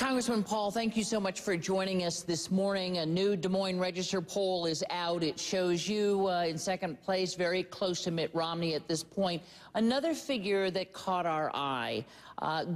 Congressman Paul, thank you so much for joining us this morning. A new Des Moines Register poll is out. It shows you in second place, very close to Mitt Romney at this point. Another figure that caught our eye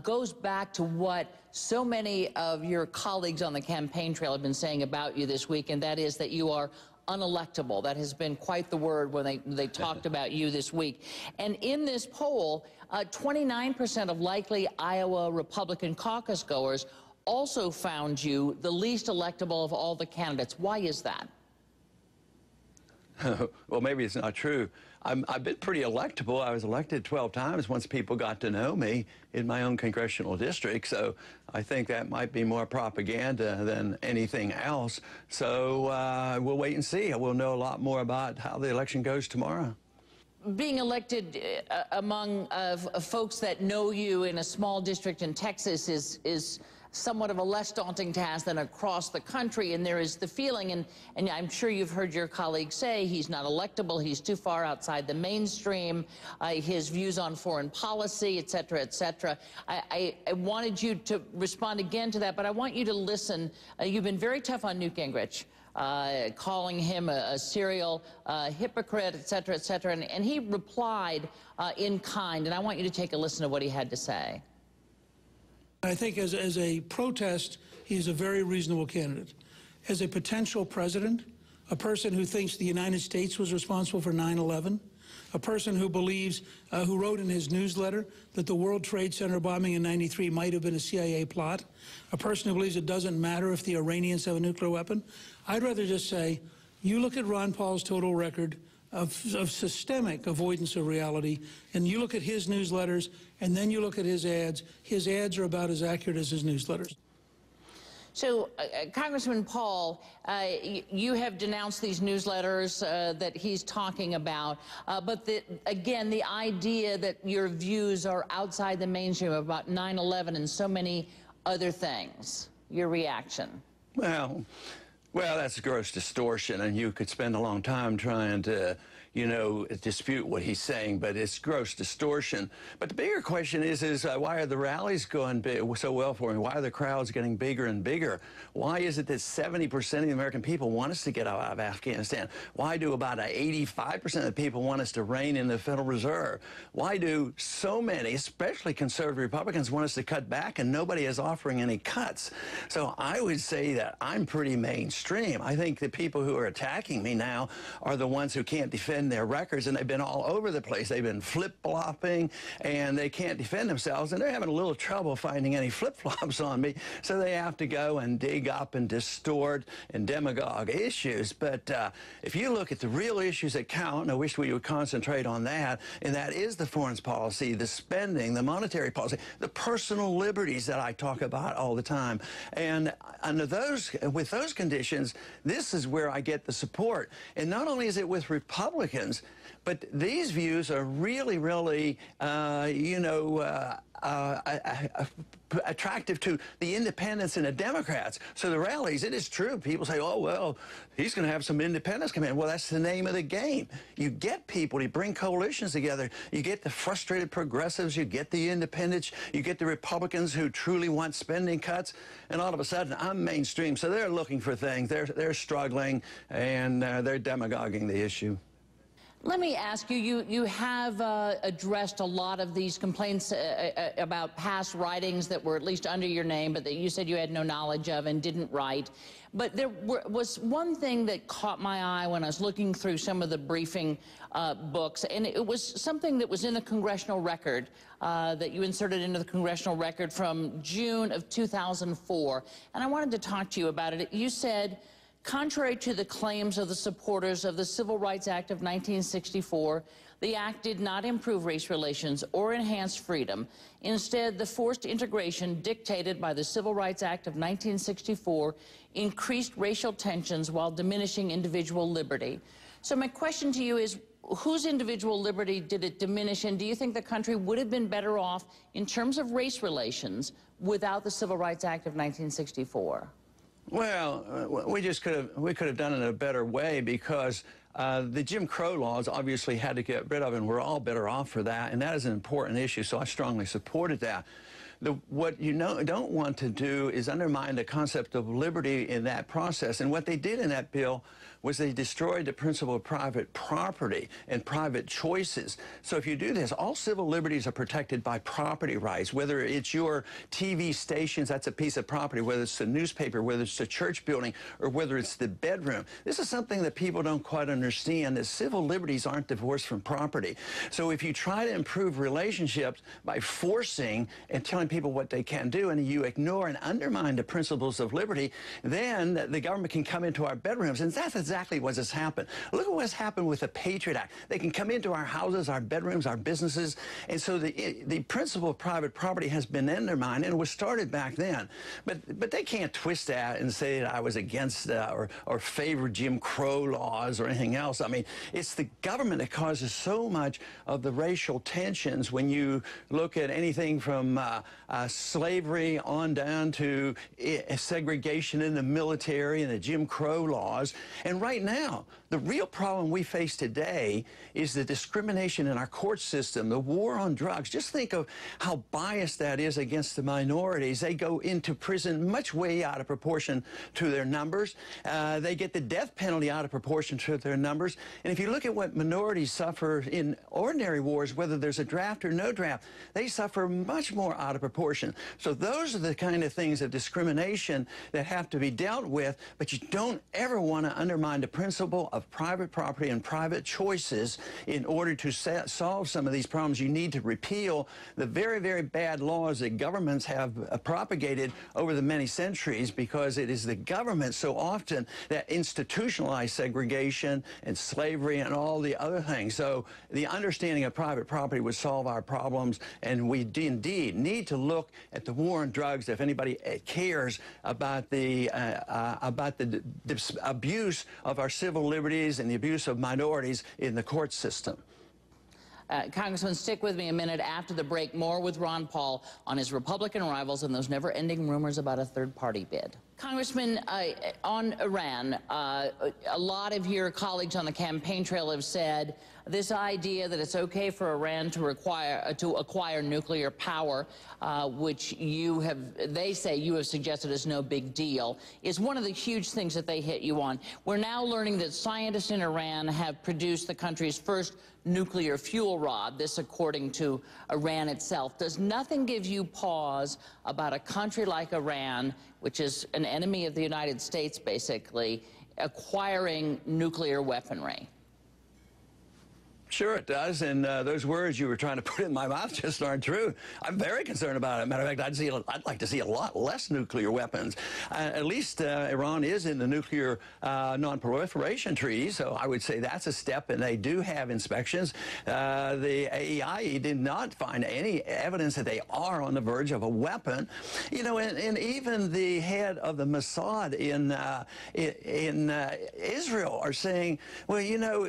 goes back to what so many of your colleagues on the campaign trail have been saying about you this week, and that is that you are unelectable. That has been quite the word when they talked about you this week. And in this poll, 29% of likely Iowa Republican caucus goers also found you the least electable of all the candidates. Why is that? Well, maybe it's not true. I've been pretty electable. I was elected 12 times once people got to know me in my own congressional district. So I think that might be more propaganda than anything else. So we'll wait and see. We'll know a lot more about how the election goes tomorrow. Being elected among folks that know you in a small district in Texas is somewhat of a less daunting task than across the country, and there is the feeling, and I'm sure you've heard your colleagues say, he's not electable, he's too far outside the mainstream, his views on foreign policy, et cetera, et cetera. I wanted you to respond again to that, but I want you to listen. You've been very tough on Newt Gingrich, calling him a serial hypocrite, et cetera, and he replied in kind, and I want you to take a listen to what he had to say. I think as a protest, he's a very reasonable candidate. As a potential president, a person who thinks the United States was responsible for 9/11, a person who believes, who wrote in his newsletter that the World Trade Center bombing in '93 might have been a CIA plot, a person who believes it doesn't matter if the Iranians have a nuclear weapon. I'd rather just say, you look at Ron Paul's total record of systemic avoidance of reality, and you look at his newsletters, and then you look at his ads are about as accurate as his newsletters. So, Congressman Paul, you have denounced these newsletters that he's talking about, but again, the idea that your views are outside the mainstream about 9/11 and so many other things. Your reaction? Well, that's gross distortion, and you could spend a long time trying to, dispute what he's saying, but it's gross distortion. But the bigger question is why are the rallies going so well for him? Why are the crowds getting bigger and bigger? Why is it that 70% of the American people want us to get out of Afghanistan? Why do about 85% of the people want us to rein in the Federal Reserve? Why do so many, especially conservative Republicans, want us to cut back, and nobody is offering any cuts? So I would say that I'm pretty mainstream. I think the people who are attacking me now are the ones who can't defend their records, and they've been all over the place. They've been flip-flopping, and they can't defend themselves, and they're having a little trouble finding any flip-flops on me, so they have to go and dig up and distort and demagogue issues. But if you look at the real issues that count, and I wish we would concentrate on that, and that is the foreign policy, the spending, the monetary policy, the personal liberties that I talk about all the time. And under with those conditions, this is where I get the support. And not only is it with Republicans, but these views are really, really, attractive to the independents and the Democrats. So the rallies, it is true. People say, oh, well, he's going to have some independents come in. Well, that's the name of the game. You get people, you bring coalitions together. You get the frustrated progressives, you get the independents, you get the Republicans who truly want spending cuts, and all of a sudden, I'm mainstream. So they're looking for things. They're struggling, and they're demagoguing the issue. Let me ask you, you have addressed a lot of these complaints about past writings that were at least under your name, but that you said you had no knowledge of and didn't write. But there was one thing that caught my eye when I was looking through some of the briefing books, and it was something that was in the congressional record that you inserted into the congressional record from June of 2004. And I wanted to talk to you about it. You said, contrary to the claims of the supporters of the Civil Rights Act of 1964, the act did not improve race relations or enhance freedom. Instead, the forced integration dictated by the Civil Rights Act of 1964 increased racial tensions while diminishing individual liberty. So my question to you is, whose individual liberty did it diminish, and do you think the country would have been better off in terms of race relations without the Civil Rights Act of 1964? Well, we could have done it in a better way, because the Jim Crow laws obviously had to get rid of, and we're all better off for that, and that is an important issue, so I strongly supported that. what you don't want to do is undermine the concept of liberty in that process. And what they did in that bill was they destroyed the principle of private property and private choices. So if you do this, all civil liberties are protected by property rights, whether it's your TV stations, that's a piece of property, whether it's a newspaper, whether it's a church building, or whether it's the bedroom. This is something that people don't quite understand, that civil liberties aren't divorced from property. So if you try to improve relationships by forcing and telling people what they can do, and you ignore and undermine the principles of liberty, then the government can come into our bedrooms, and that's exactly what has happened. Look at what's happened with the Patriot Act. They can come into our houses, our bedrooms, our businesses, and so the principle of private property has been undermined, and it was started back then. But they can't twist that and say that I was against or favor Jim Crow laws or anything else. I mean, it's the government that causes so much of the racial tensions when you look at anything from slavery on down to segregation in the military and the Jim Crow laws. And right now, the real problem we face today is the discrimination in our court system, the war on drugs. Just think of how biased that is against the minorities. They go into prison much way out of proportion to their numbers. They get the death penalty out of proportion to their numbers. And if you look at what minorities suffer in ordinary wars, whether there's a draft or no draft, they suffer much more out of proportion. So those are the kind of things of discrimination that have to be dealt with, but you don't ever want to undermine the principle of private property and private choices. In order to solve some of these problems, you need to repeal the very, very bad laws that governments have propagated over the many centuries, because it is the government so often that institutionalized segregation and slavery and all the other things. So the understanding of private property would solve our problems, and we indeed need to look at the war on drugs if anybody cares about the abuse of our civil liberties and the abuse of minorities in the court system. Congressman, stick with me a minute. After the break, more with Ron Paul on his Republican rivals and those never-ending rumors about a third-party bid. Congressman, on Iran, a lot of your colleagues on the campaign trail have said this idea that it's okay for Iran to acquire nuclear power, which they say you have suggested is no big deal, is one of the huge things that they hit you on. We're now learning that scientists in Iran have produced the country's first nuclear fuel rod, this according to Iran itself. Does nothing give you pause about a country like Iran, which is an enemy of the United States, basically, acquiring nuclear weaponry? Sure it does, and those words you were trying to put in my mouth just aren't true. I'm very concerned about it. Matter of fact, I'd like to see a lot less nuclear weapons. At least Iran is in the nuclear non-proliferation treaty, so I would say that's a step, and they do have inspections. The AEIE did not find any evidence that they are on the verge of a weapon. You know, and even the head of the Mossad in Israel are saying, well, you know,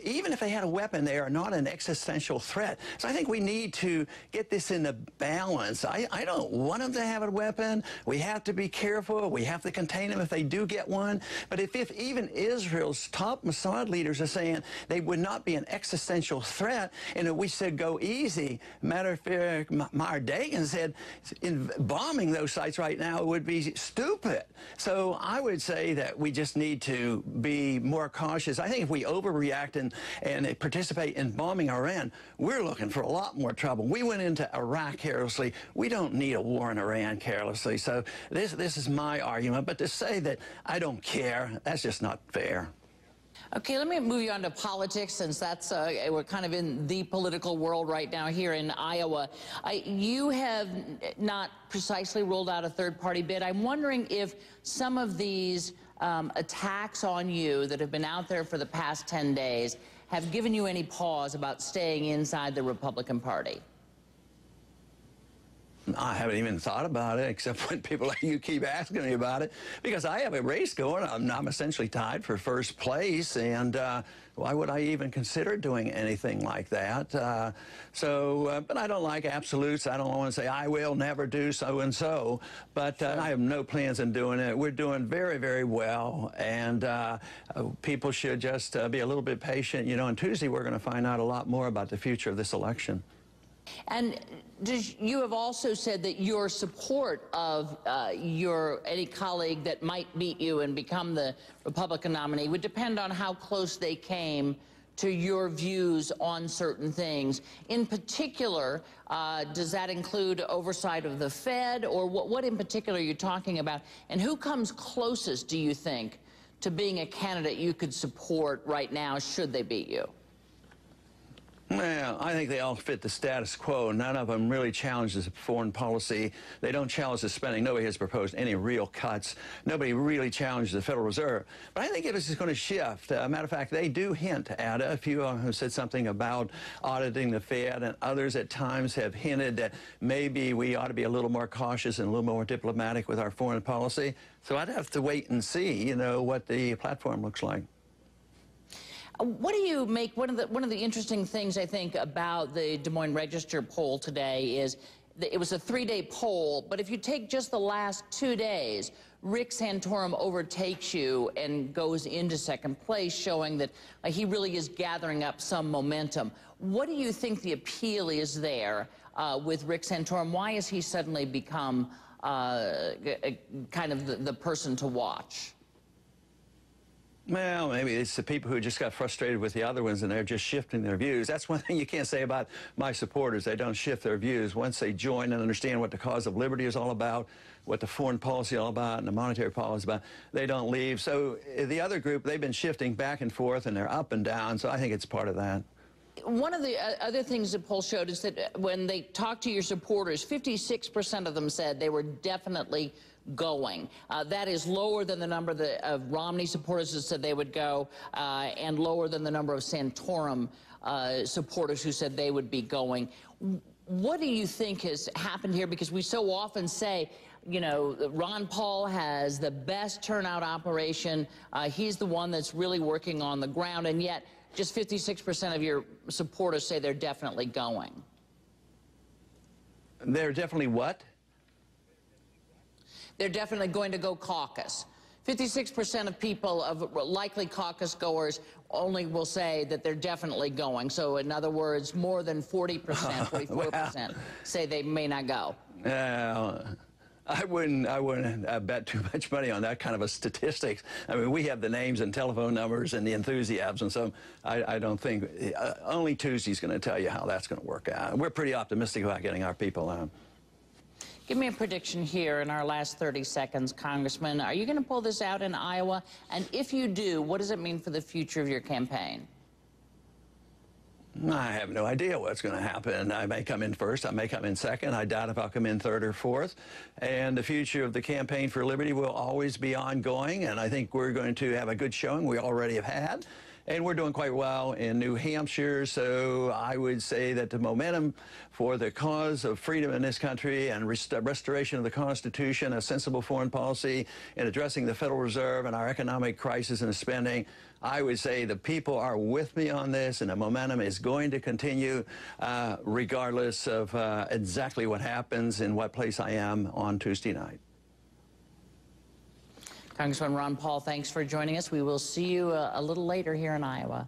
even if they had a weapon, they are not an existential threat. So I think we need to get this into balance. I don't want them to have a weapon. We have to be careful. We have to contain them if they do get one. But if even Israel's top Mossad leaders are saying they would not be an existential threat, and if we said go easy, matter of fact, Meir Dagan said in bombing those sites right now would be stupid. So I would say that we just need to be more cautious. I think if we overreact and participate in bombing Iran, we're looking for a lot more trouble. We went into Iraq carelessly. We don't need a war in Iran carelessly. So this is my argument. But to say that I don't care, that's just not fair. Okay, let me move you on to politics, since that's we're kind of in the political world right now here in Iowa. You have not precisely ruled out a third-party bid. I'm wondering if some of these attacks on you that have been out there for the past 10 days have given you any pause about staying inside the Republican Party? I haven't even thought about it, except when people like you keep asking me about it, because I have a race going. I'm essentially tied for first place, and why would I even consider doing anything like that? But I don't like absolutes. I don't want to say I will never do so-and-so, but I have no plans on doing it. We're doing very, very well, and people should just be a little bit patient. You know, on Tuesday we're going to find out a lot more about the future of this election. And you have also said that your support of any colleague that might beat you and become the Republican nominee would depend on how close they came to your views on certain things. In particular, does that include oversight of the Fed, or what in particular are you talking about? And who comes closest, do you think, to being a candidate you could support right now should they beat you? Well, I think they all fit the status quo. None of them really challenges foreign policy. They don't challenge the spending. Nobody has proposed any real cuts. Nobody really challenges the Federal Reserve. But I think it is going to shift. Matter of fact, they do hint at it. A few have said something about auditing the Fed, and others at times have hinted that maybe we ought to be a little more cautious and a little more diplomatic with our foreign policy. So I'd have to wait and see, you know, what the platform looks like. What do you make? One of the interesting things I think about the Des Moines Register poll today is that it was a 3-day poll, but if you take just the last 2 days, Rick Santorum overtakes you and goes into second place, showing that he really is gathering up some momentum. What do you think the appeal is there with Rick Santorum? Why has he suddenly become kind of the person to watch? Well, maybe it's the people who just got frustrated with the other ones and they're just shifting their views. That's one thing you can't say about my supporters. They don't shift their views. Once they join and understand what the cause of liberty is all about, what the foreign policy is all about, and the monetary policy is about, they don't leave. So the other group, they've been shifting back and forth and they're up and down. So I think it's part of that. One of the other things the poll showed is that when they talked to your supporters, 56% of them said they were definitely going. That is lower than the number of Romney supporters that said they would go, and lower than the number of Santorum supporters who said they would be going. What do you think has happened here? Because we so often say, you know, Ron Paul has the best turnout operation. He's the one that's really working on the ground, and yet just 56% of your supporters say they're definitely going. They're definitely what? They're definitely going to go caucus. 56% of people, of likely caucus goers, only will say that they're definitely going. So in other words, more than 40%, 44% say they may not go. I wouldn't bet too much money on that kind of a statistics. I mean, we have the names and telephone numbers and the enthusiasm, so I don't think, only Tuesday's going to tell you how that's going to work out. We're pretty optimistic about getting our people out. Give me a prediction here in our last 30 seconds, Congressman. Are you going to pull this out in Iowa? And if you do, what does it mean for the future of your campaign? I have no idea what's going to happen. I may come in first. I may come in second. I doubt if I'll come in third or fourth. And the future of the Campaign for Liberty will always be ongoing. And I think we're going to have a good showing. We already have had. And we're doing quite well in New Hampshire. So I would say that the momentum for the cause of freedom in this country and restoration of the Constitution, a sensible foreign policy, and addressing the Federal Reserve and our economic crisis and spending, I would say the people are with me on this, and the momentum is going to continue regardless of exactly what happens in what place I am on Tuesday night. Congressman Ron Paul, thanks for joining us. We will see you a little later here in Iowa.